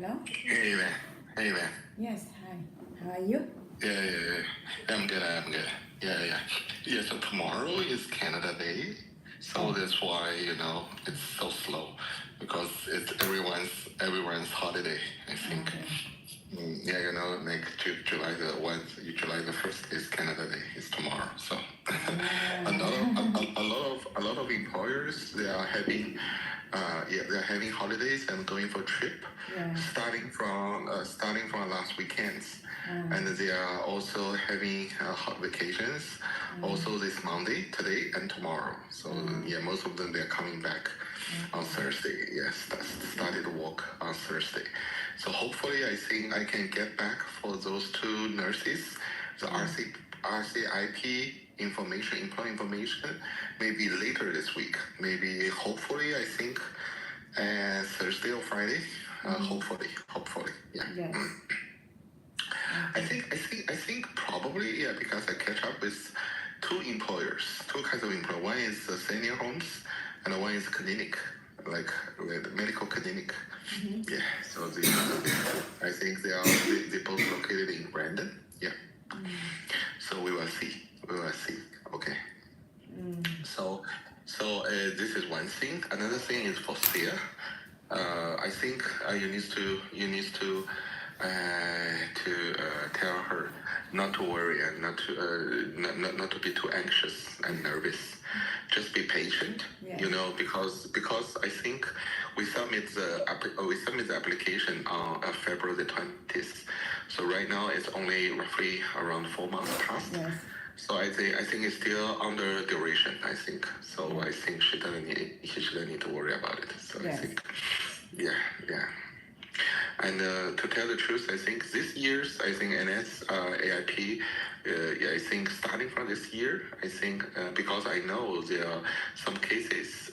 Hello? Hey man. Hey man. Yes, hi. How are you? Yeah. I'm good. Yeah, so tomorrow is Canada Day. So that's why, it's so slow. Because it's everyone's holiday, I think. Okay. Yeah, like July the 1st is Canada Day. It's tomorrow. So a lot of employers, they are having they're having holidays and going for trip Yeah. starting from last weekends. And they are also having hot vacations also this Monday, today, and tomorrow. So yeah, most of them, they're coming back on Thursday. Yes, started work on Thursday. So hopefully, I think I can get back for those two nurses, the RCIP employee information, maybe later this week. Maybe, hopefully, I think Thursday or Friday. Hopefully, yeah. Yes. I think probably, yeah, because I catch up with two kinds of employers. One is the senior homes, and one is clinic, like the medical clinic. Yeah, so I think they both located in Brandon. Yeah. So we will see. Okay. So this is one thing. Another thing is for Sia. I think you need to tell her not to worry and not to be too anxious and nervous. Just be patient, because I think we submit the application on February the 20th. So right now it's only roughly around 4 months past. Yes. So I think it's still under duration. I think so. I think he shouldn't need to worry about it. So Yes. I think, yeah. And to tell the truth, I think this year's, NS AIP, I think starting from this year, I think because I know there are some cases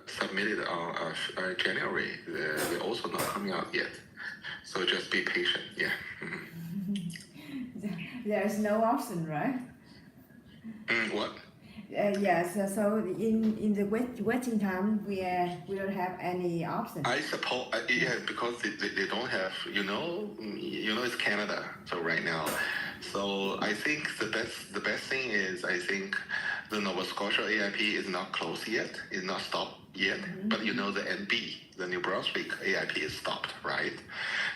submitted on January, they're also not coming out yet. So just be patient, yeah. There's no option, right? What? Yes. So in the waiting time, we don't have any option. I suppose, because they don't have, it's Canada, so right now. So I think the best thing is, I think the Nova Scotia AIP is not closed yet, is not stopped yet, but the NB, the New Brunswick AIP is stopped, right?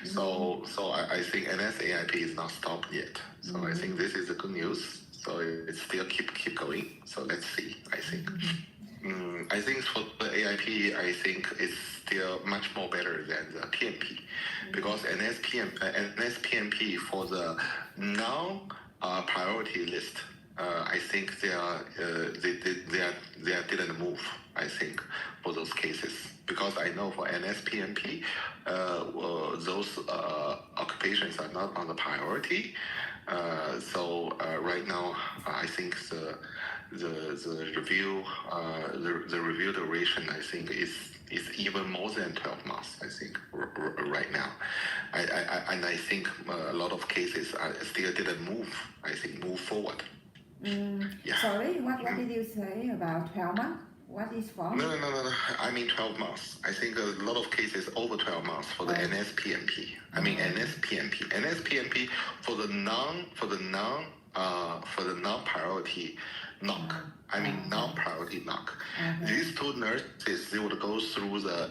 So I think NS AIP is not stopped yet. So I think this is the good news. So it still keep going. So let's see, I think. I think for the AIP, I think it's still much more better than the PMP, because NSPMP for the non-priority list, I think they didn't move. I think for those cases, because I know for NSPMP, those occupations are not on the priority. So right now, I think the review duration, I think, is even more than 12 months. I think right now, I think a lot of cases still didn't move. I think move forward. Yeah. Sorry, what did you say about 12 months? What is for? No. I mean 12 months. I think a lot of cases over 12 months for the NSPMP. I mean NSPMP for the non-priority knock. I mean non-priority knock. These two nurses, they would go through the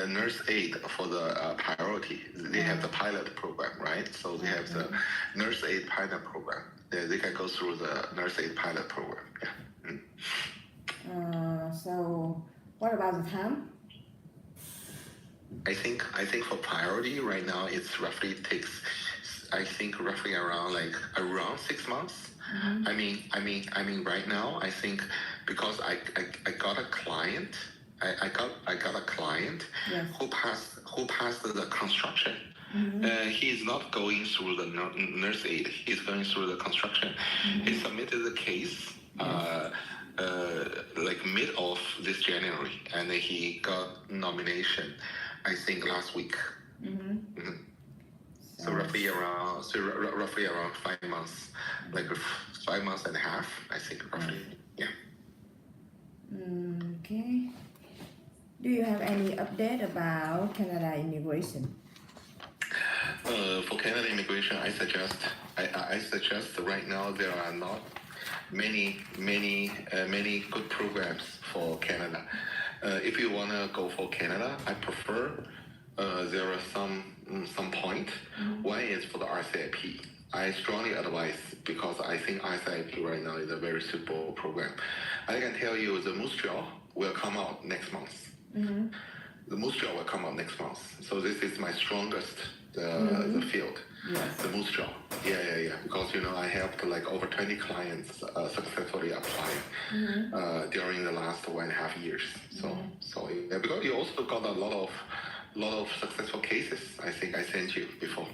nurse aid for the priority. They have the pilot program, right? So they have the nurse aid pilot program. They can go through the nurse aid pilot program. Yeah. So what about the time? I think for priority right now, it's roughly takes, I think roughly around 6 months. I mean right now, I think because I got a client, I got a client Yes. who passed the construction. He's not going through the nurse aid. He's going through the construction. He submitted the case mid of this January, and he got nomination, I think, last week. So roughly around 5 months, 5 months and a half, I think, roughly. Yeah. Okay. Do you have any update about Canada immigration? for Canada immigration, I suggest right now there are not many good programs for Canada. If you wanna go for Canada, I prefer there are some point. One is for the RCIP. I strongly advise because I think RCIP right now is a very suitable program. I can tell you the Moose Jaw will come out next month. The Moose Jaw will come out next month. So this is my strongest the field. Yes. The Moose Jaw. Yeah. Because I helped like over 20 clients successfully apply during the last 1.5 years. So yeah, because you also got a lot of successful cases. I think I sent you before.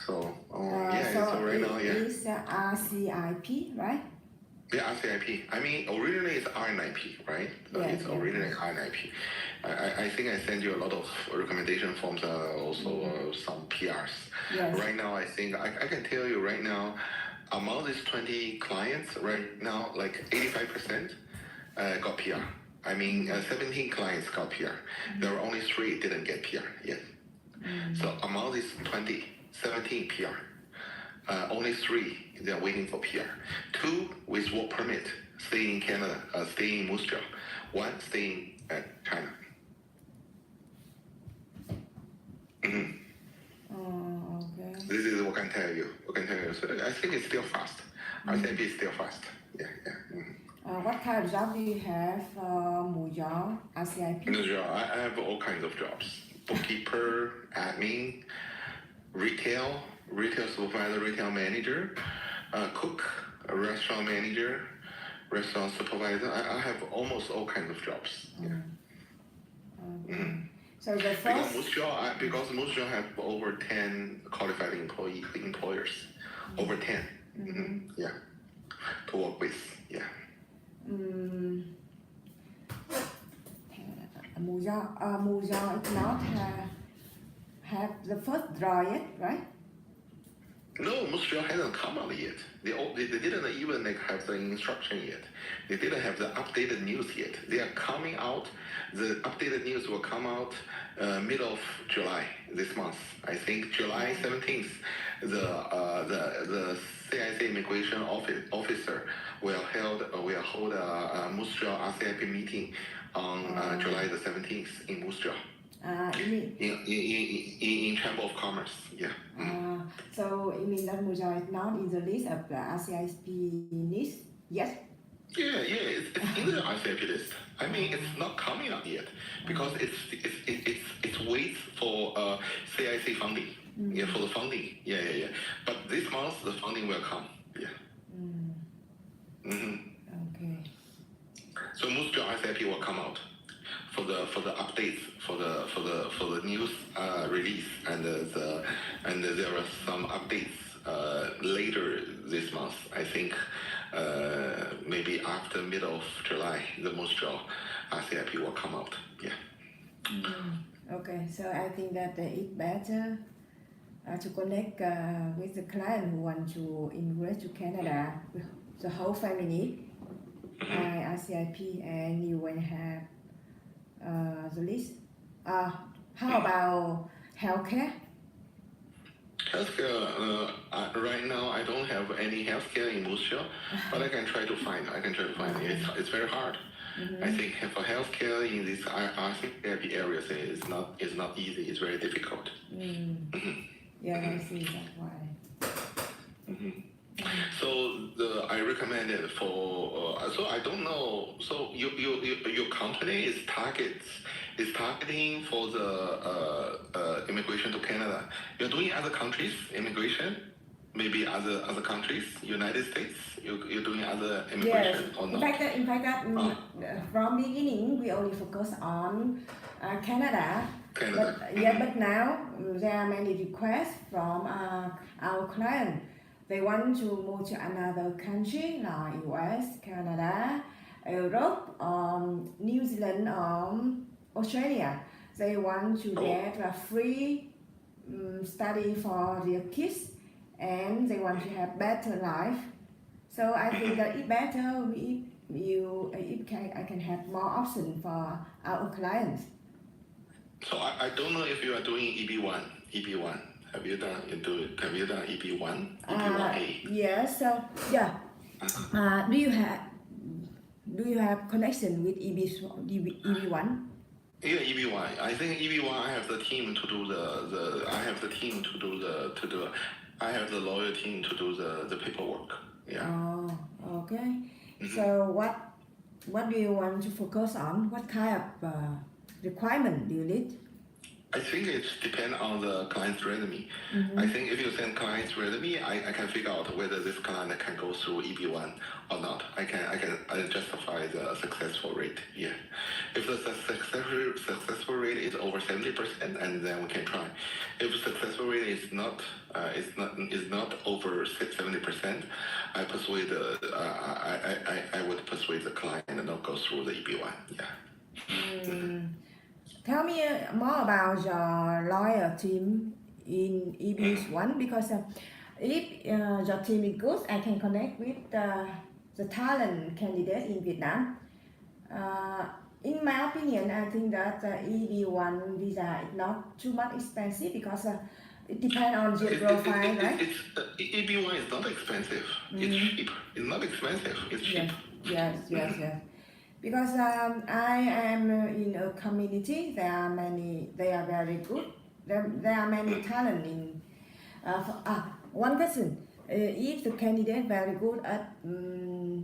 So right now, it's RCIP, right? Yeah, RCIP. I mean, originally it's RNIP, right? It's originally RNIP. I think I sent you a lot of recommendation forms, also some PRs. Yes. Right now, I think I can tell you right now, among these 20 clients, right now, like 85% got PR. I mean, 17 clients got PR. There were only 3 didn't get PR yet. So among these 20, 17 PR. Only 3 they are waiting for PR. 2 with work permit, staying in Canada, staying in Moose Jaw. 1 staying at China. Okay. This is what I can tell you. So I think it's still fast. RCIP is still fast. Yeah. What kind of job do you have for Moose Jaw, RCIP? I have all kinds of jobs. Bookkeeper, admin, retail supervisor, retail manager, cook, a restaurant manager, restaurant supervisor. I have almost all kinds of jobs. So the first... Because Moose Jaw have over 10 qualified employers. Over 10. Yeah. To work with. Yeah. Moose Jaw is not have the first draw yet, right? No, Moose Jaw hasn't come out yet. They didn't even have the instruction yet. They didn't have the updated news yet. They are coming out. The updated news will come out mid of July this month. I think July 17th. The CIC immigration officer will hold a Moose Jaw RCIP meeting on July the 17th in Moose Jaw. In Chamber of Commerce, yeah. So you mean that Moose Jaw is not in the list of the RCIP list yet? Yeah, it's in the RCIP list. I mean, it's not coming out yet because it's waits for CIC funding. Yeah, for the funding. Yeah. But this month the funding will come. Yeah. Okay. So Moose Jaw RCIP will come out for the updates for the news release and there are some updates later this month. I think maybe after middle of July the Moose Jaw RCIP will come out. Yeah. Okay, so I think that it's better to connect with the client who want to immigrate to Canada with the whole family by RCIP, and you will have the list. How about healthcare? Healthcare, right now I don't have any healthcare in Moose Jaw, but I can try to find. It's very hard. I think for healthcare in these RCIP areas is not easy. It's very difficult. Yeah, I see that's why. So I recommend it for. So I don't know. So your company is targeting for the immigration to Canada. You're doing other countries immigration, maybe other countries, United States. You're doing other immigration or not? In fact, from beginning we only focus on Canada. But now there are many requests from our client. They want to move to another country like US, Canada, Europe, New Zealand, Australia. They want to get a free study for their kids, and they want to have better life. So I think that it's better I can have more options for our clients. So I don't know if you are doing EB1. Have you done EB1, EB1A? Yes. So yeah. Do you have connection with EB1? Yeah, EB1. I think EB1. I have the team to do the. I have the team to do the. I have the lawyer team to do the paperwork. Yeah. Oh, okay. So what do you want to focus on? What kind of requirement do you need? I think it depends on the client's resume. I think if you send client's resume, I can figure out whether this client can go through EB1 or not. I can justify the successful rate. Yeah. If the successful rate is over 70%, and then we can try. If successful rate is not over 70%, I would persuade the client and not go through the EB1. Yeah. Tell me more about your lawyer team in EB1 because if your team is good, I can connect with the talent candidates in Vietnam. In my opinion, I think that EB1 visa is not too much expensive because it depends on your profile, right? EB1 is not expensive. It's cheap. It's not expensive. It's cheap. Yes. Because I am in a community, they are very good. There are many talent in. One question: if the candidate very good at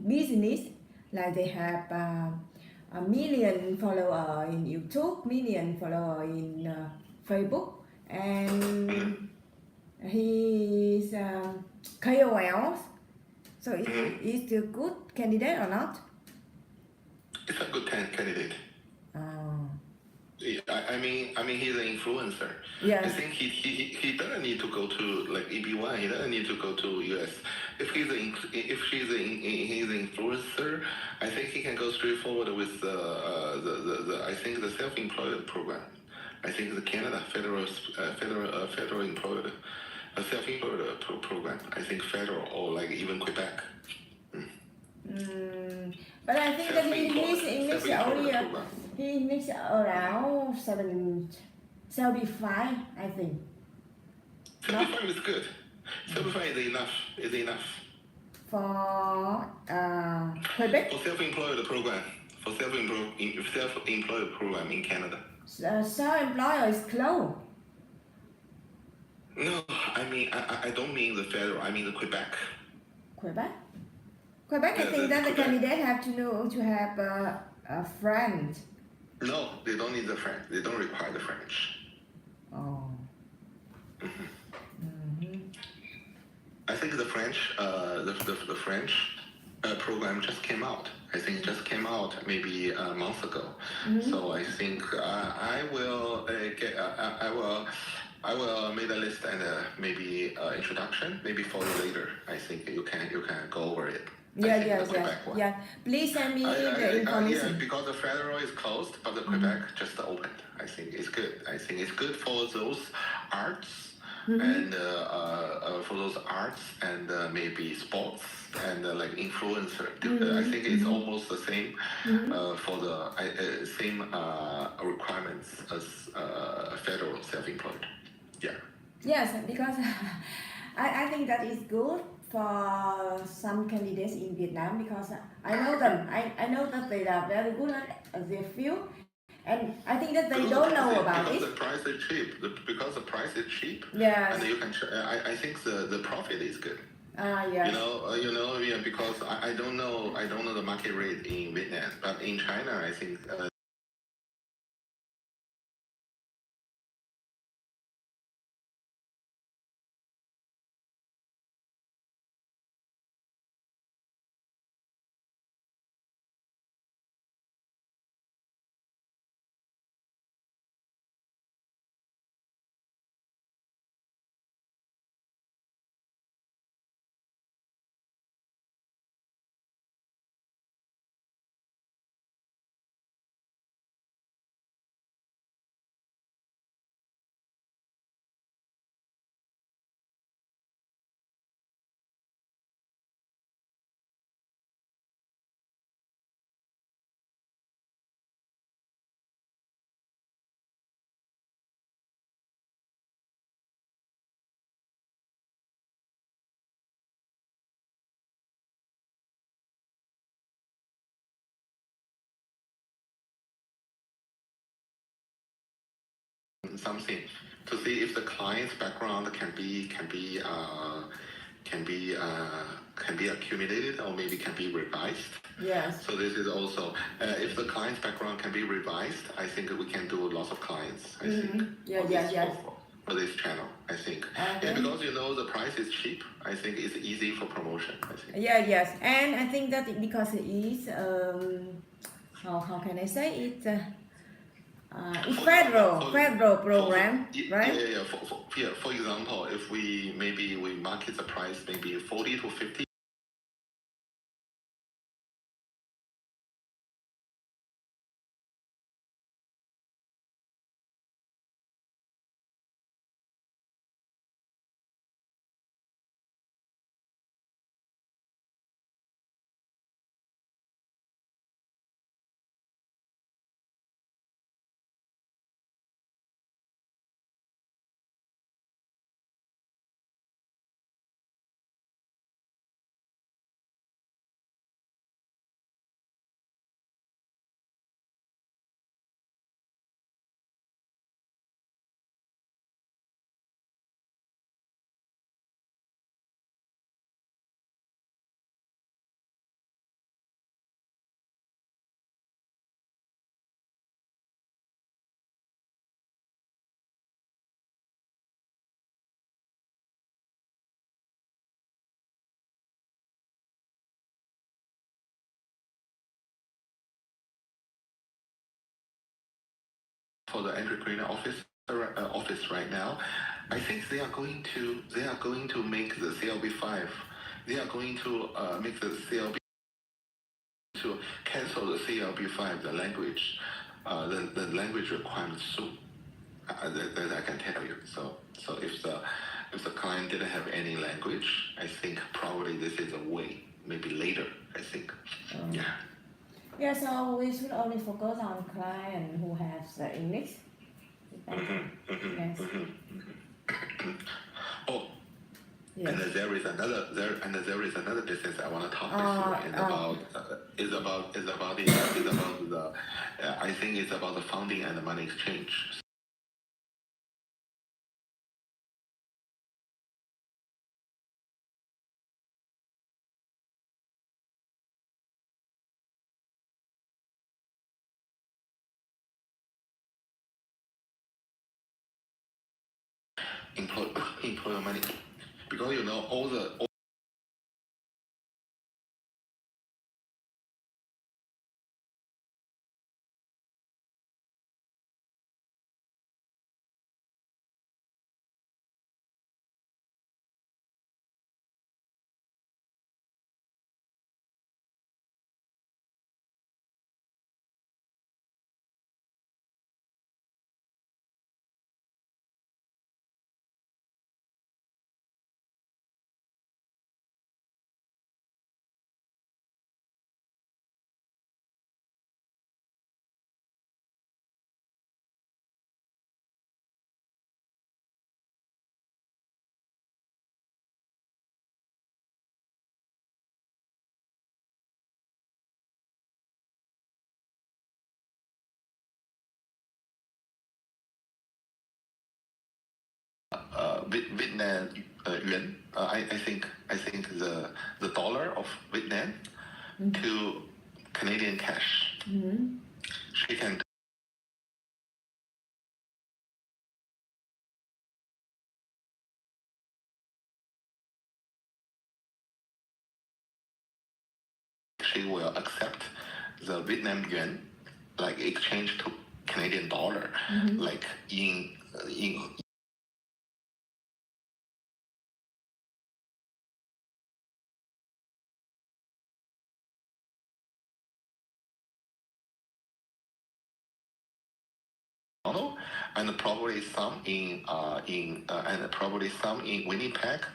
business, like they have a million follower in YouTube, million follower in Facebook, and he is KOL, so is he a good candidate or not? It's a good candidate. Oh. I mean, he's an influencer. Yes. I think he doesn't need to go to like EB1. He doesn't need to go to US. If he's an influencer, I think he can go straight forward with I think the self-employed program. I think the Canada federal employed self-employed program. I think federal or like even Quebec. But I think that he makes around 75, I think. 75 is good. 75 is enough. Is enough. For Quebec? For self-employed program. For self-employed program in Canada. Self-employed is close. No, I don't mean the federal. I mean the Quebec. Quebec, I think that the candidate have to have a friend. No, they don't need the French. They don't require the French. Oh. I think the French, the French program just came out. I think it just came out maybe a month ago. So I think I will make a list and maybe introduction. Maybe for you later. I think you can go over it. Yeah. Please send me the information. Yeah, because the federal is closed, but the Quebec just opened. I think it's good. I think it's good for those arts and for those arts and maybe sports and like influencer. I think it's almost the same for the same requirements as federal self-employed. Yeah. Yes, because I think that is good for some candidates in Vietnam because I know them. I know that they are very good at their field, and I think that they don't know about it. Because the price is cheap. Because the price is cheap. Yes. And you can. I think the profit is good. Yes. Yeah, because I don't know the market rate in Vietnam, but in China, I think. something to see if the client's background can be accumulated or maybe can be revised. Yes. So this is also if the client's background can be revised, I think we can do lots of clients. I think. For this channel, I think. Okay. And because the price is cheap, I think it's easy for promotion. I think. Yes, and I think that because it is how can I say it? It's federal program, right? For example, if we market the price maybe 40 to 50. For the entrepreneur office right now, I think they are going to make the CLB5. They are going to make the CLB to cancel the CLB5, the language, the language requirements soon. That I can tell you. So if the client didn't have any language, I think probably this is a way. Maybe later, I think. Yeah, so we should only focus on client who has the English. Yes. Oh. Yes. And there is another business I want to talk with you about I think it's about the funding and the money exchange. Employer money, because all Vietnam yuan. I think the dollar of Vietnam to Canadian cash. She can. She will accept the Vietnam yuan, like exchange to Canadian dollar, like in. And probably some in Winnipeg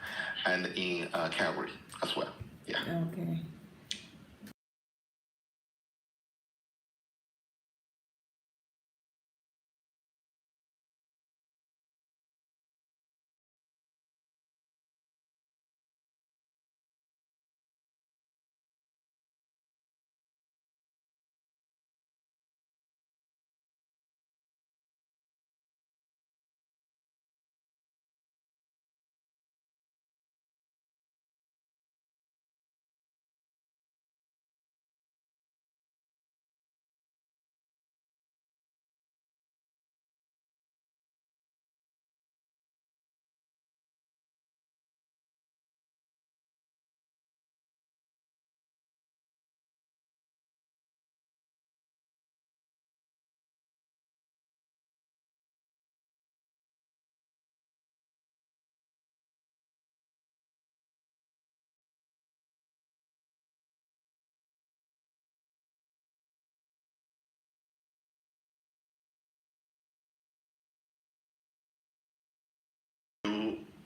and in Calgary as well. Yeah. Okay.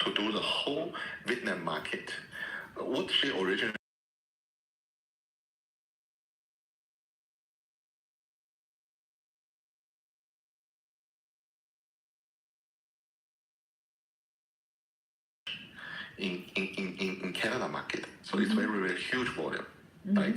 to do the whole Vietnam market. What she originally in Canada market. So it's very, very huge volume. Like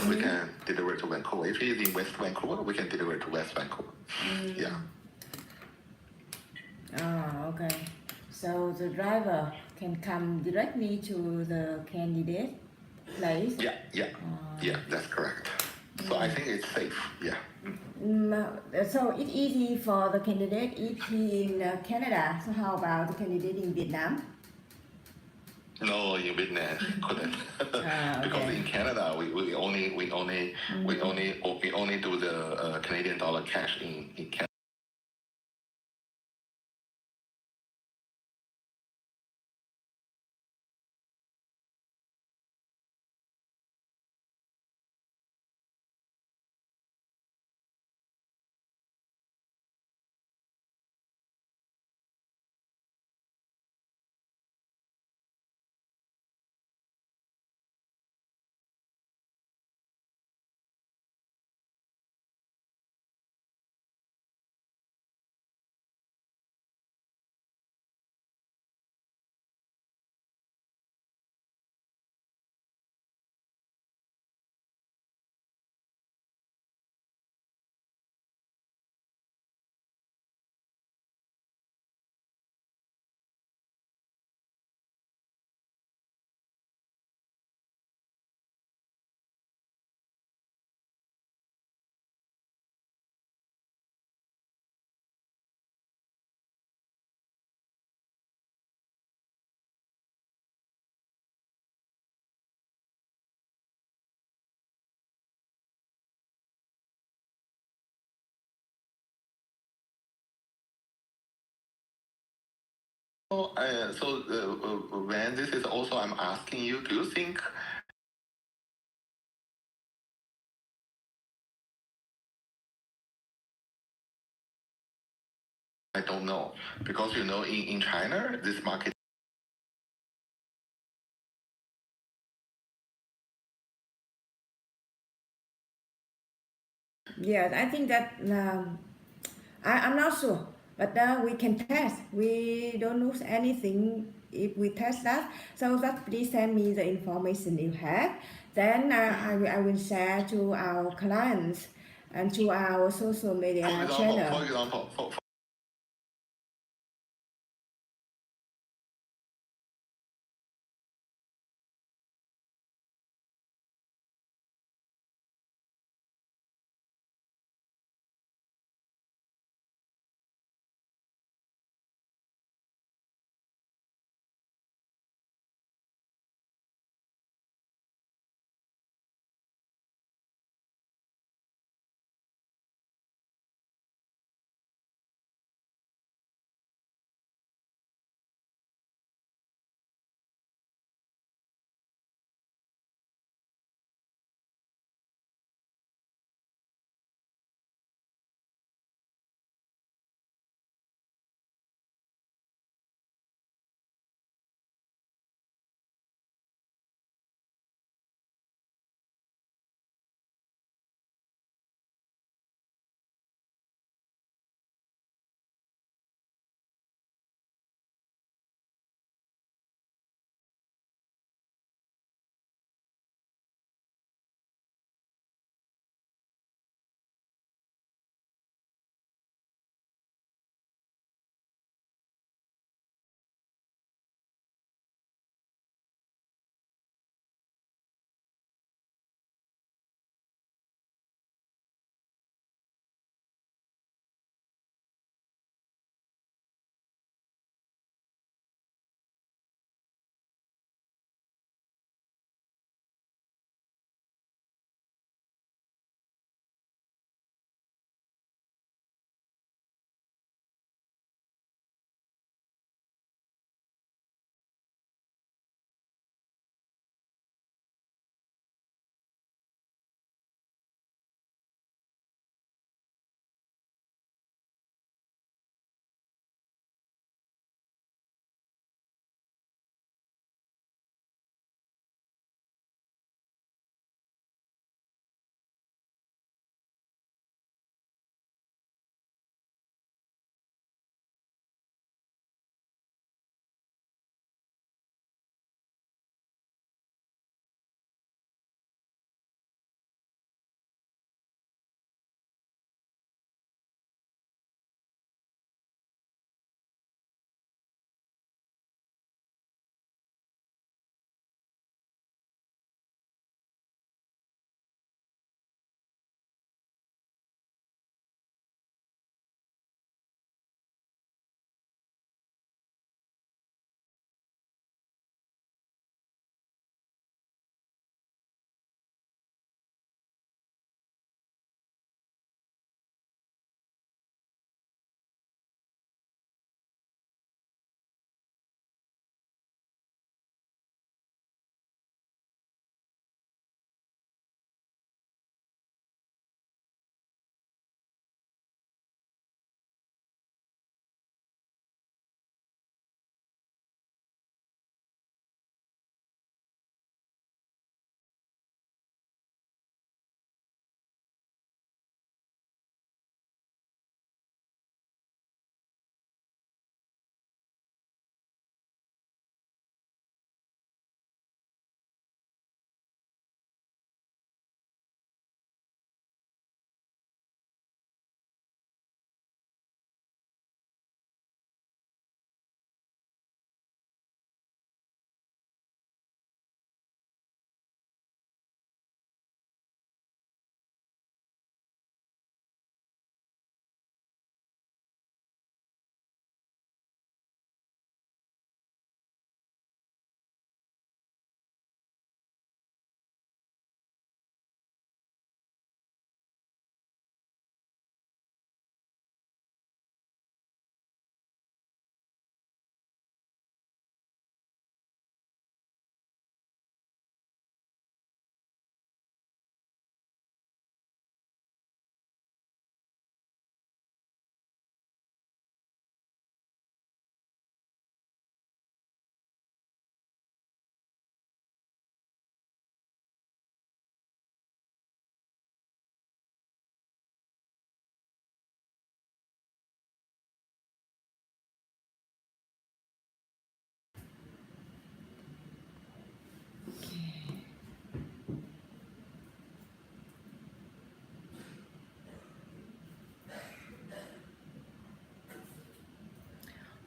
we can deliver to Vancouver. If he's in West Vancouver, we can deliver to West Vancouver. Yeah. Oh, okay. So the driver can come directly to the candidate place? Yeah, that's correct. So I think it's safe, yeah. So it's easy for the candidate if he in Canada. So how about the candidate in Vietnam? No, in Vietnam couldn't. Okay. Because in Canada we only do the Canadian dollar cash in Canada. When this is also, I'm asking you, do you think I don't know, because in China, this market Yes, I think that I'm not sure, but we can test. We don't lose anything if we test that. So just please send me the information you have. Then I will share to our clients and to our social media channel. For example, for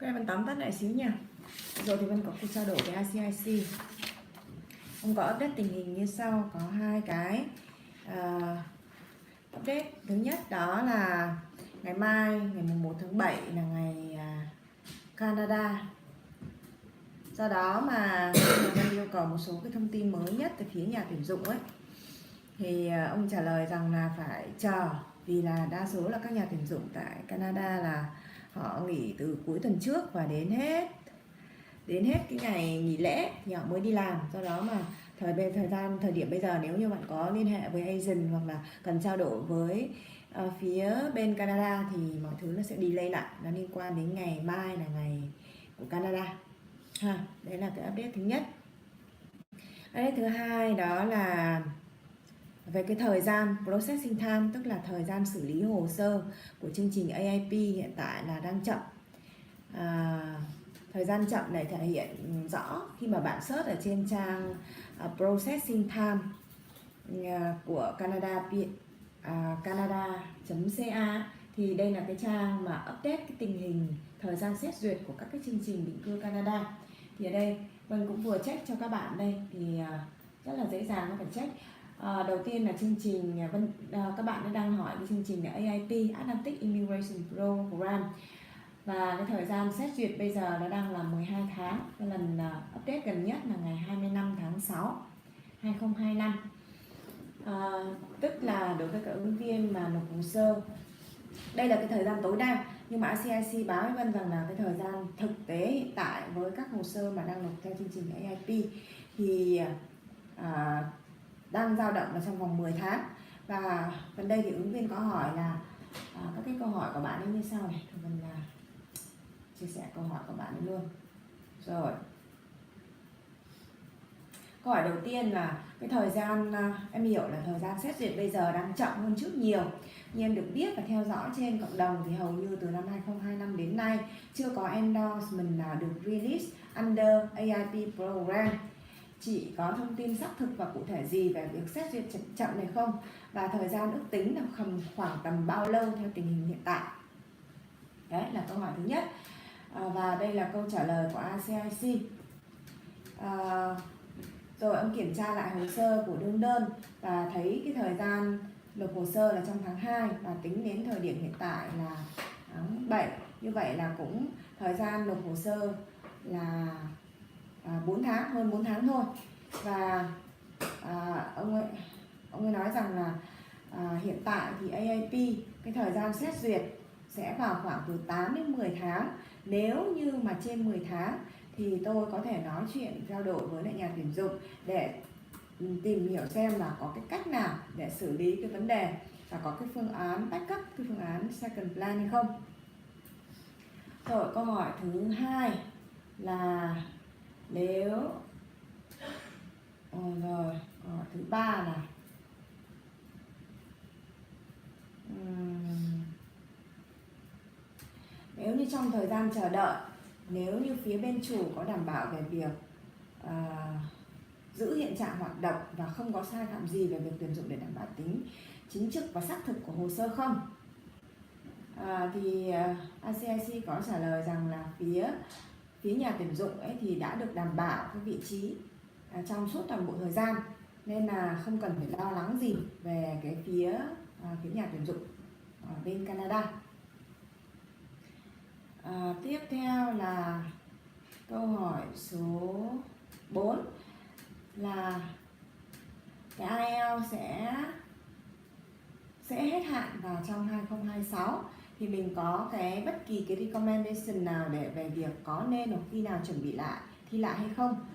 Ok, Vân tóm tắt lại xíu nha. Rồi thì Vân có cuộc trao đổi với RCIC. Ông có update tình hình như sau, có hai cái update. Thứ nhất đó là ngày mai, ngày 1 tháng 7 là ngày Canada. Do đó mà Vân yêu cầu một số cái thông tin mới nhất từ phía nhà tuyển dụng ấy, thì ông trả lời rằng là phải chờ, vì là đa số là các nhà tuyển dụng tại Canada là họ nghỉ từ cuối tuần trước và đến hết cái ngày nghỉ lễ thì họ mới đi làm. Do đó mà thời điểm bây giờ, nếu như bạn có liên hệ với agent hoặc là cần trao đổi với phía bên Canada thì mọi thứ nó sẽ delay lại, nó liên quan đến ngày mai là ngày của Canada ha. Đấy là cái update thứ nhất. Update thứ hai đó là về cái thời gian processing time, tức là thời gian xử lý hồ sơ của chương trình AIP hiện tại là đang chậm. Thời gian chậm này thể hiện rõ khi mà bạn search ở trên trang processing time của Canada.ca, thì đây là cái trang mà update cái tình hình thời gian xét duyệt của các cái chương trình định cư Canada. Thì ở đây Vân cũng vừa check cho các bạn đây, thì rất là dễ dàng có thể check. Đầu tiên là chương trình các bạn đang hỏi cái chương trình là AIP, Atlantic Immigration Program, và cái thời gian xét duyệt bây giờ nó đang là 12 tháng. Cái lần update gần nhất là ngày 25 tháng 6 2025. Tức là đối với các ứng viên mà nộp hồ sơ, đây là cái thời gian tối đa, nhưng mà RCIC báo với Vân rằng là cái thời gian thực tế hiện tại với các hồ sơ mà đang nộp theo chương trình AIP thì đang dao động là trong vòng 10 tháng. Và gần đây thì ứng viên có hỏi là các cái câu hỏi của bạn ấy như sau này, thì mình chia sẻ câu hỏi của bạn ấy luôn. Rồi, câu hỏi đầu tiên là cái thời gian, em hiểu là thời gian xét duyệt bây giờ đang chậm hơn trước nhiều. Như em được biết và theo dõi trên cộng đồng thì hầu như từ năm 2025 đến nay chưa có endorsement nào được release under AIP program. Chỉ có thông tin xác thực và cụ thể gì về việc xét duyệt chậm này không? Và thời gian ước tính là khoảng tầm bao lâu theo tình hình hiện tại? Đấy là câu hỏi thứ nhất. Và đây là câu trả lời của RCIC. Rồi ông kiểm tra lại hồ sơ của đương đơn và thấy cái thời gian nộp hồ sơ là trong tháng 2 và tính đến thời điểm hiện tại là tháng 7. Như vậy là cũng thời gian nộp hồ sơ là 4 tháng, hơn 4 tháng thôi. Và ông ấy nói rằng là hiện tại thì AIP cái thời gian xét duyệt sẽ vào khoảng từ 8 đến 10 tháng. Nếu như mà trên 10 tháng thì tôi có thể nói chuyện trao đổi với lại nhà tuyển dụng để tìm hiểu xem là có cái cách nào để xử lý cái vấn đề và có cái phương án backup, cái phương án second plan hay không. Rồi câu hỏi thứ hai là nếu rồi câu hỏi thứ ba là nếu như trong thời gian chờ đợi, nếu như phía bên chủ có đảm bảo về việc giữ hiện trạng hoạt động và không có sai phạm gì về việc tuyển dụng để đảm bảo tính chính trực và xác thực của hồ sơ không? Thì RCIC có trả lời rằng là phía nhà tuyển dụng ấy thì đã được đảm bảo cái vị trí trong suốt toàn bộ thời gian, nên là không cần phải lo lắng gì về cái phía nhà tuyển dụng ở bên Canada. Tiếp theo là câu hỏi số 4 là cái IELTS sẽ hết hạn vào trong 2026, thì mình có cái bất kỳ cái recommendation nào để về việc có nên hoặc khi nào chuẩn bị thi lại hay không?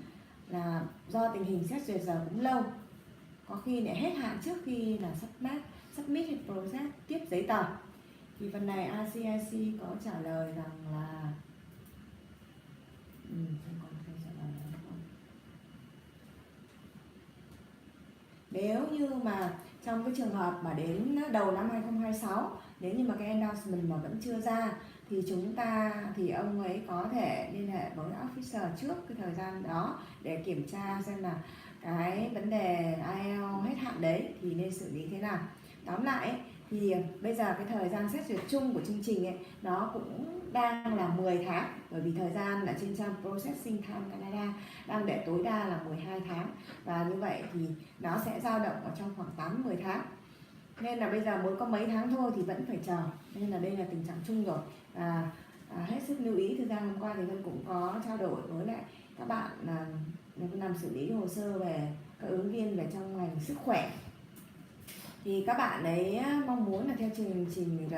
Là do tình hình xét duyệt giờ cũng lâu, có khi để hết hạn trước khi là submit hay process tiếp giấy tờ. Thì phần này RCIC có trả lời rằng là nếu như mà trong cái trường hợp mà đến đầu năm 2026, nếu như mà cái endorsement mà vẫn chưa ra thì ông ấy có thể liên hệ với officer trước cái thời gian đó để kiểm tra xem là cái vấn đề IELTS hết hạn đấy thì nên xử lý thế nào. Tóm lại Thì bây giờ cái thời gian xét duyệt chung của chương trình ấy nó cũng đang là 10 tháng, bởi vì thời gian ở trên trang Processing Time Canada đang để tối đa là 12 tháng, và như vậy thì nó sẽ dao động ở trong khoảng 8-10 tháng, nên là bây giờ mới có mấy tháng thôi thì vẫn phải chờ, nên là đây là tình trạng chung rồi. Hết sức lưu ý. Thực ra hôm qua thì Vân cũng có trao đổi với lại các bạn làm xử lý hồ sơ về các ứng viên về trong ngành sức khỏe, thì các bạn ấy mong muốn là theo chương trình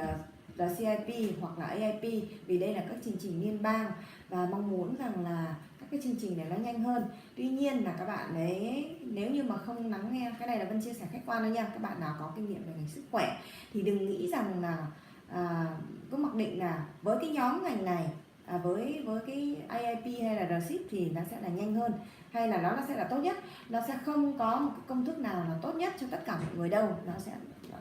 RCIC hoặc là AIP, vì đây là các chương trình liên bang và mong muốn rằng là các cái chương trình này nó nhanh hơn. Tuy nhiên là các bạn ấy nếu như mà không lắng nghe, cái này là Vân chia sẻ khách quan thôi nha, các bạn nào có kinh nghiệm về ngành sức khỏe thì đừng nghĩ rằng là cứ mặc định là với cái nhóm ngành này với cái AIP hay là RCIC thì nó sẽ là nhanh hơn, hay là nó sẽ là tốt nhất. Nó sẽ không có một cái công thức nào là tốt nhất cho tất cả mọi người đâu,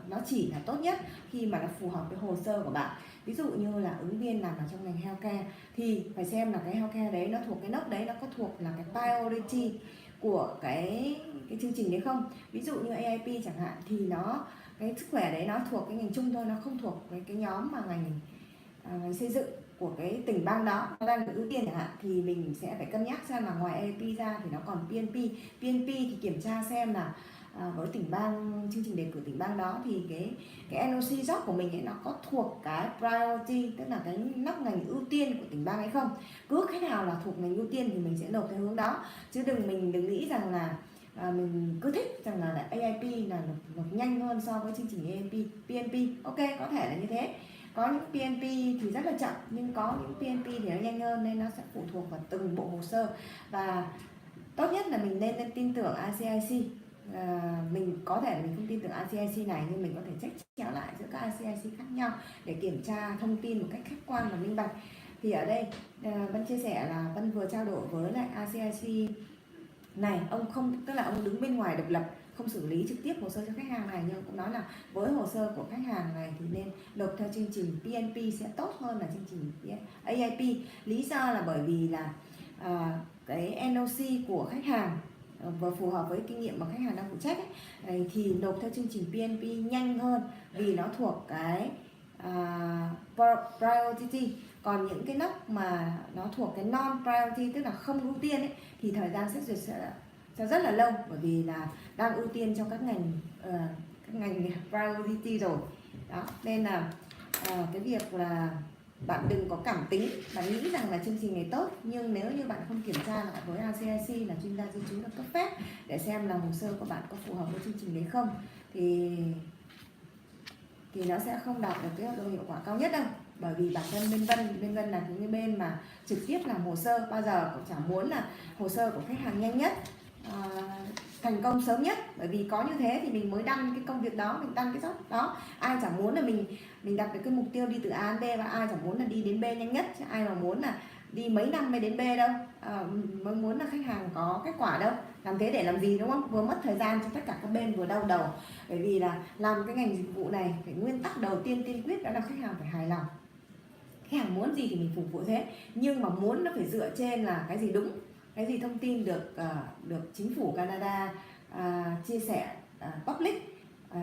nó chỉ là tốt nhất khi mà nó phù hợp với hồ sơ của bạn. Ví dụ như là ứng viên làm ở trong ngành healthcare thì phải xem là cái healthcare đấy nó thuộc cái nấc đấy, nó có thuộc là cái priority của cái chương trình đấy không. Ví dụ như AIP chẳng hạn thì nó cái sức khỏe đấy nó thuộc cái ngành chung thôi, nó không thuộc cái nhóm mà ngành xây dựng của cái tỉnh bang đó nó đang được ưu tiên chẳng hạn, thì mình sẽ phải cân nhắc xem là ngoài AIP ra thì nó còn PNP thì kiểm tra xem là với tỉnh bang, chương trình đề cử tỉnh bang đó thì cái NOC job của mình ấy nó có thuộc cái priority, tức là cái nấc ngành ưu tiên của tỉnh bang hay không. Cứ cái nào là thuộc ngành ưu tiên thì mình sẽ nộp theo hướng đó, chứ mình đừng nghĩ rằng là mình cứ thích rằng là AIP là nộp nhanh hơn so với chương trình AIP. PNP ok, có thể là như thế. Có những PNP thì rất là chậm, nhưng có những PNP thì nó nhanh hơn, nên nó sẽ phụ thuộc vào từng bộ hồ sơ. Và tốt nhất là mình nên tin tưởng RCIC. Mình có thể là mình không tin tưởng RCIC này, nhưng mình có thể check chéo lại giữa các RCIC khác nhau để kiểm tra thông tin một cách khách quan và minh bạch. Thì ở đây Vân chia sẻ là Vân vừa trao đổi với lại RCIC này, ông không, tức là ông đứng bên ngoài độc lập, không xử lý trực tiếp hồ sơ cho khách hàng này, nhưng cũng nói là với hồ sơ của khách hàng này thì nên nộp theo chương trình PNP sẽ tốt hơn là chương trình AIP. Lý do là bởi vì là cái NOC của khách hàng vừa phù hợp với kinh nghiệm mà khách hàng đang phụ trách ấy, thì nộp theo chương trình PNP nhanh hơn vì nó thuộc cái priority. Còn những cái nấc mà nó thuộc cái non priority, tức là không ưu tiên ấy, thì thời gian xét duyệt sẽ rất là lâu, bởi vì là đang ưu tiên trong các ngành priority rồi đó. Nên là cái việc là bạn đừng có cảm tính, bạn nghĩ rằng là chương trình này tốt, nhưng nếu như bạn không kiểm tra lại với RCIC là chuyên gia di trú là cấp phép để xem là hồ sơ của bạn có phù hợp với chương trình đấy không, thì nó sẽ không đạt được cái độ hiệu quả cao nhất đâu. Bởi vì bản thân bên Vân là cái bên mà trực tiếp làm hồ sơ, bao giờ cũng chẳng muốn là hồ sơ của khách hàng nhanh nhất, thành công sớm nhất, bởi vì có như thế thì mình mới đăng cái công việc đó, mình đăng cái job đó. Ai chẳng muốn là mình đặt được cái mục tiêu đi từ A đến B, và ai chẳng muốn là đi đến B nhanh nhất, chứ ai mà muốn là đi mấy năm mới đến B đâu, mới muốn là khách hàng có kết quả đâu. Làm thế để làm gì, đúng không? Vừa mất thời gian cho tất cả các bên, vừa đau đầu. Bởi vì là làm cái ngành dịch vụ này, phải nguyên tắc đầu tiên tiên quyết đó là khách hàng phải hài lòng. Khách hàng muốn gì thì mình phục vụ thế, nhưng mà muốn nó phải dựa trên là cái gì đúng, cái gì thông tin được chính phủ Canada chia sẻ public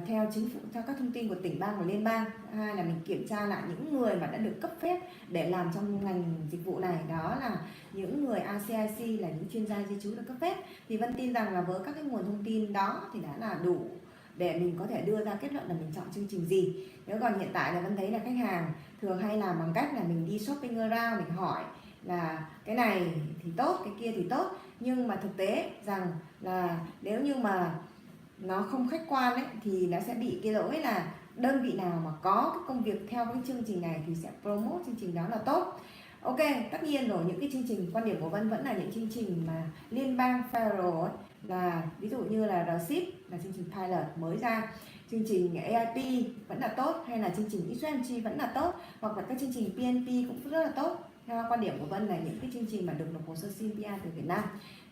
theo chính phủ, theo các thông tin của tỉnh bang và liên bang. Hai là mình kiểm tra lại những người mà đã được cấp phép để làm trong ngành dịch vụ này, đó là những người RCIC, là những chuyên gia di trú được cấp phép. Thì Vân tin rằng là với các cái nguồn thông tin đó thì đã là đủ để mình có thể đưa ra kết luận là mình chọn chương trình gì. Nếu còn hiện tại là Vân thấy là khách hàng thường hay làm bằng cách là mình đi shopping around, mình hỏi là cái này thì tốt, cái kia thì tốt, nhưng mà thực tế rằng là nếu như mà nó không khách quan ấy, thì nó sẽ bị cái lỗi là đơn vị nào mà có cái công việc theo cái chương trình này thì sẽ promote chương trình đó là tốt. Ok, tất nhiên rồi, những cái chương trình, quan điểm của Vân vẫn là những chương trình mà liên bang federal ấy, là ví dụ như là RCIC là chương trình pilot mới ra, chương trình AIP vẫn là tốt, hay là chương trình RCIC vẫn là tốt, hoặc là các chương trình PNP cũng rất là tốt. Theo quan điểm của Vân là những cái chương trình mà được nộp hồ sơ xin PR từ Việt Nam,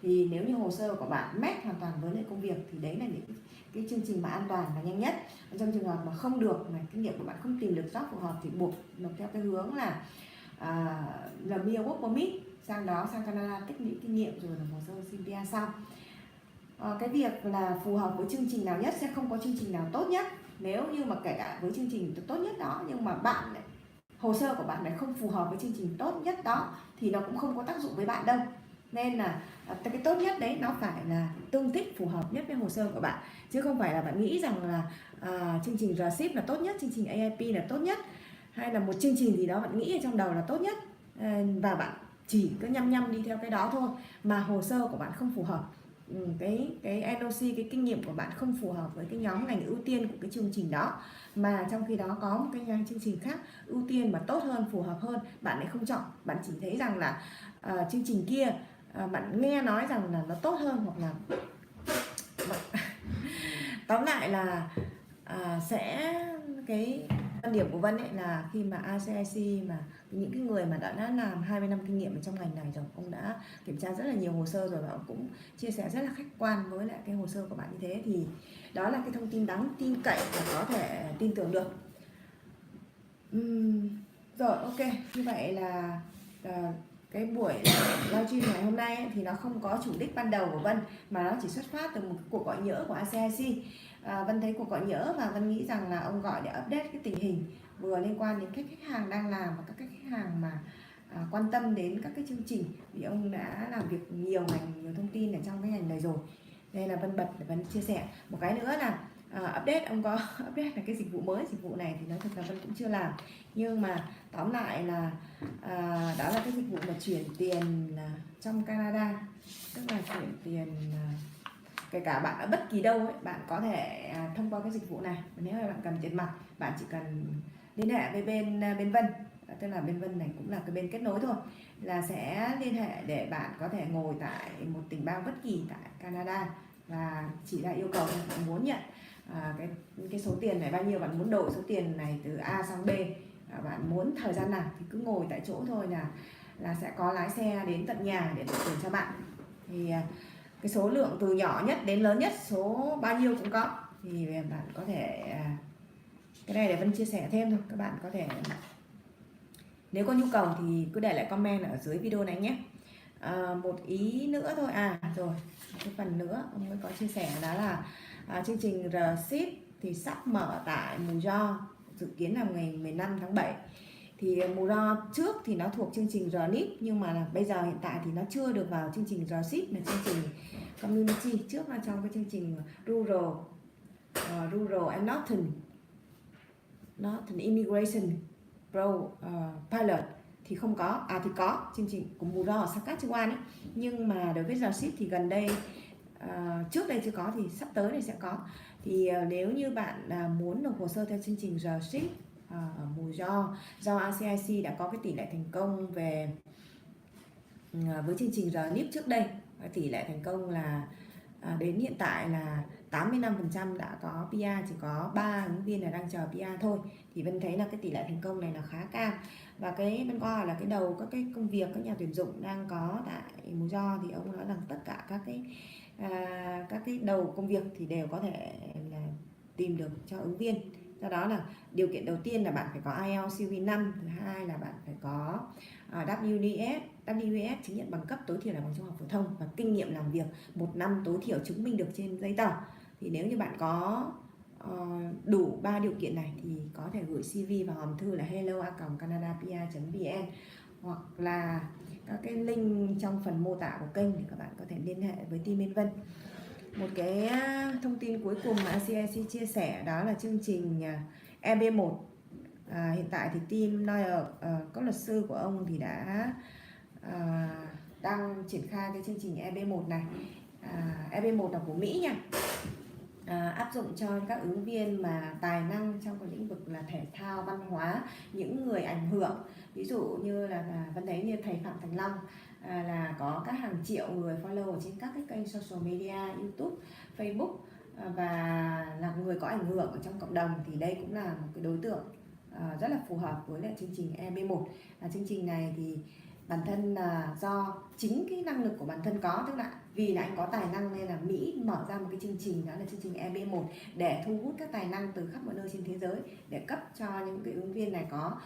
thì nếu như hồ sơ của bạn match hoàn toàn với lại công việc thì đấy là những cái chương trình mà an toàn và nhanh nhất. Trong trường hợp mà không được, mà kinh nghiệm của bạn không tìm được job phù hợp thì buộc nộp theo cái hướng là mere work permit, sang Canada tích lũy kinh nghiệm rồi nộp hồ sơ xin PR sau. Cái việc là phù hợp với chương trình nào nhất, sẽ không có chương trình nào tốt nhất, Nếu như mà kể cả với chương trình tốt nhất đó nhưng mà bạn này, hồ sơ của bạn này không phù hợp với chương trình tốt nhất đó thì nó cũng không có tác dụng với bạn đâu. Nên là cái tốt nhất đấy nó phải là tương thích phù hợp nhất với hồ sơ của bạn, chứ không phải là bạn nghĩ rằng là chương trình RCIC là tốt nhất, chương trình AIP là tốt nhất, hay là một chương trình gì đó bạn nghĩ ở trong đầu là tốt nhất, và bạn chỉ cứ nhăm nhăm đi theo cái đó thôi, mà hồ sơ của bạn không phù hợp, cái NOC, cái kinh nghiệm của bạn không phù hợp với cái nhóm ngành ưu tiên của cái chương trình đó, mà trong khi đó có một cái chương trình khác ưu tiên mà tốt hơn, phù hợp hơn, bạn lại không chọn. Bạn chỉ thấy rằng là chương trình kia bạn nghe nói rằng là nó tốt hơn, hoặc là tóm lại là sẽ cái quan điểm của Vân ấy là khi mà RCIC mà những cái người mà đã làm 20 năm kinh nghiệm ở trong ngành này rồi, ông đã kiểm tra rất là nhiều hồ sơ rồi và ông cũng chia sẻ rất là khách quan với lại cái hồ sơ của bạn như thế, thì đó là cái thông tin đáng tin cậy và có thể tin tưởng được. Rồi, ok, như vậy là cái buổi livestream ngày hôm nay ấy, thì nó không có chủ đích ban đầu của Vân, mà nó chỉ xuất phát từ một cuộc gọi nhỡ của RCIC. Vân thấy cuộc gọi nhỡ và Vân nghĩ rằng là ông gọi để update cái tình hình vừa liên quan đến các khách hàng đang làm và các khách hàng mà quan tâm đến các cái chương trình, vì ông đã làm việc nhiều ngành, nhiều thông tin ở trong cái ngành này rồi, nên là Vân bật để Vân chia sẻ. Một cái nữa là update, ông có update là cái dịch vụ mới. Dịch vụ này thì nói thật là Vân cũng chưa làm, nhưng mà tóm lại là đó là cái dịch vụ mà chuyển tiền trong Canada, tức là chuyển tiền kể cả bạn ở bất kỳ đâu ấy, bạn có thể thông qua cái dịch vụ này. Nếu mà bạn cần tiền mặt, bạn chỉ cần liên hệ với bên Vân, tức là bên Vân này cũng là cái bên kết nối thôi, là sẽ liên hệ để bạn có thể ngồi tại một tỉnh bang bất kỳ tại Canada và chỉ là yêu cầu bạn muốn nhận cái số tiền này bao nhiêu, bạn muốn đổi số tiền này từ A sang B, bạn muốn thời gian nào thì cứ ngồi tại chỗ thôi, là sẽ có lái xe đến tận nhà để đổi tiền cho bạn. Thì cái số lượng từ nhỏ nhất đến lớn nhất, số bao nhiêu cũng có, thì bạn có thể cái này để Vân chia sẻ thêm thôi, các bạn có thể nếu có nhu cầu thì cứ để lại comment ở dưới video này nhé. Một ý nữa thôi, rồi cái phần nữa ông mới có chia sẻ, đó là chương trình RCIC thì sắp mở tại Mù Do, dự kiến là ngày 15 tháng 7. Thì Mù Do trước thì nó thuộc chương trình RNIP, nhưng mà là bây giờ hiện tại thì nó chưa được vào chương trình RCIC, là chương trình Community, trước là trong cái chương trình Rural and Northern Immigration Pilot thì không có, thì có chương trình của Mù Do ở Saskatchewan ấy, nhưng mà đối với RCIC thì gần đây trước đây chưa có, thì sắp tới này sẽ có. Thì nếu như bạn muốn nộp hồ sơ theo chương trình RCIC ở Mù Do RCIC đã có cái tỷ lệ thành công về với chương trình RNIP trước đây, tỷ lệ thành công là đến hiện tại là 85% đã có PR, chỉ có 3 ứng viên là đang chờ PR thôi, thì Vân thấy là cái tỷ lệ thành công này là khá cao. Và cái bên qua là cái đầu các cái công việc các nhà tuyển dụng đang có tại Mù Do, thì ông nói rằng tất cả các cái đầu công việc thì đều có thể là tìm được cho ứng viên. Do đó là điều kiện đầu tiên là bạn phải có IELTS CV5, thứ hai là bạn phải có WES chứng nhận bằng cấp tối thiểu là bằng trung học phổ thông, và kinh nghiệm làm việc 1 năm tối thiểu chứng minh được trên giấy tờ. Thì nếu như bạn có đủ 3 điều kiện này thì có thể gửi CV vào hòm thư là hello@canadapr.vn, hoặc là các cái link trong phần mô tả của kênh để các bạn có thể liên hệ với team bên Vân. Một cái thông tin cuối cùng mà RCIC chia sẻ, đó là chương trình EB1. Hiện tại thì team lawyer, các luật sư của ông thì đã đang triển khai cái chương trình EB1 này. EB1 là của Mỹ nha, áp dụng cho các ứng viên mà tài năng trong cái lĩnh vực là thể thao, văn hóa, những người ảnh hưởng, ví dụ như là Vân thấy như thầy Phạm Thành Long là có các hàng triệu người follow ở trên các cái kênh social media, YouTube, Facebook, và là người có ảnh hưởng ở trong cộng đồng, thì đây cũng là một cái đối tượng rất là phù hợp với lại chương trình EB1. Chương trình này thì bản thân là do chính cái năng lực của bản thân có, tức là vì là anh có tài năng nên là Mỹ mở ra một cái chương trình, đó là chương trình EB1 để thu hút các tài năng từ khắp mọi nơi trên thế giới để cấp cho những cái ứng viên này có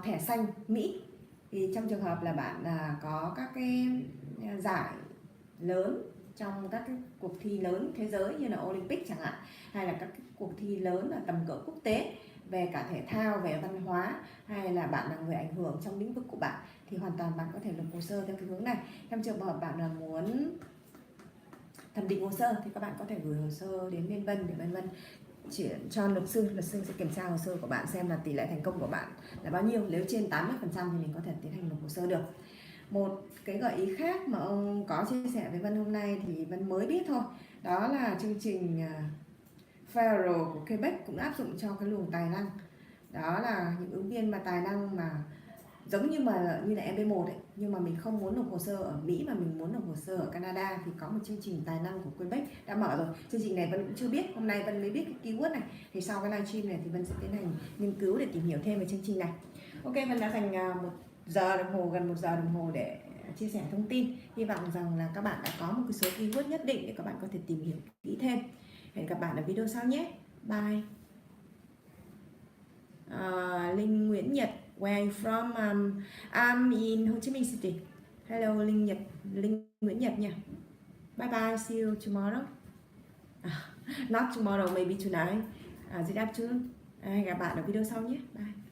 thẻ xanh Mỹ. Thì trong trường hợp là bạn có các cái giải lớn trong các cái cuộc thi lớn thế giới như là Olympic chẳng hạn, hay là các cái cuộc thi lớn ở tầm cỡ quốc tế về cả thể thao, về văn hóa, hay là bạn là người ảnh hưởng trong lĩnh vực của bạn, thì hoàn toàn bạn có thể nộp hồ sơ theo cái hướng này. Trong trường hợp bạn là muốn thẩm định hồ sơ thì các bạn có thể gửi hồ sơ đến bên Vân để bên Vân chuyển cho luật sư sẽ kiểm tra hồ sơ của bạn xem là tỷ lệ thành công của bạn là bao nhiêu. Nếu trên 80% thì mình có thể tiến hành nộp hồ sơ được. Một cái gợi ý khác mà ông có chia sẻ với Vân hôm nay thì Vân mới biết thôi, đó là chương trình Federal của Quebec cũng áp dụng cho cái luồng tài năng. Đó là những ứng viên mà tài năng mà giống như là MB1 ấy, nhưng mà mình không muốn nộp hồ sơ ở Mỹ mà mình muốn nộp hồ sơ ở Canada, thì có một chương trình tài năng của Quebec đã mở rồi. Chương trình này Vân cũng chưa biết, hôm nay Vân mới biết cái keyword này, thì sau cái livestream này thì Vân sẽ tiến hành nghiên cứu để tìm hiểu thêm về chương trình này. Ok, Vân đã dành một giờ đồng hồ, gần 1 giờ đồng hồ để chia sẻ thông tin. Hy vọng rằng là các bạn đã có một cái số keyword nhất định để các bạn có thể tìm hiểu kỹ thêm. Hẹn gặp bạn ở video sau nhé. Bye. Linh Nguyễn Nhật, where are you from? I'm in Ho Chi Minh City. Hello Linh Nguyễn Nhật nha. Bye bye, see you tomorrow. Not tomorrow, maybe tonight. This afternoon. Hẹn gặp bạn ở video sau nhé. Bye.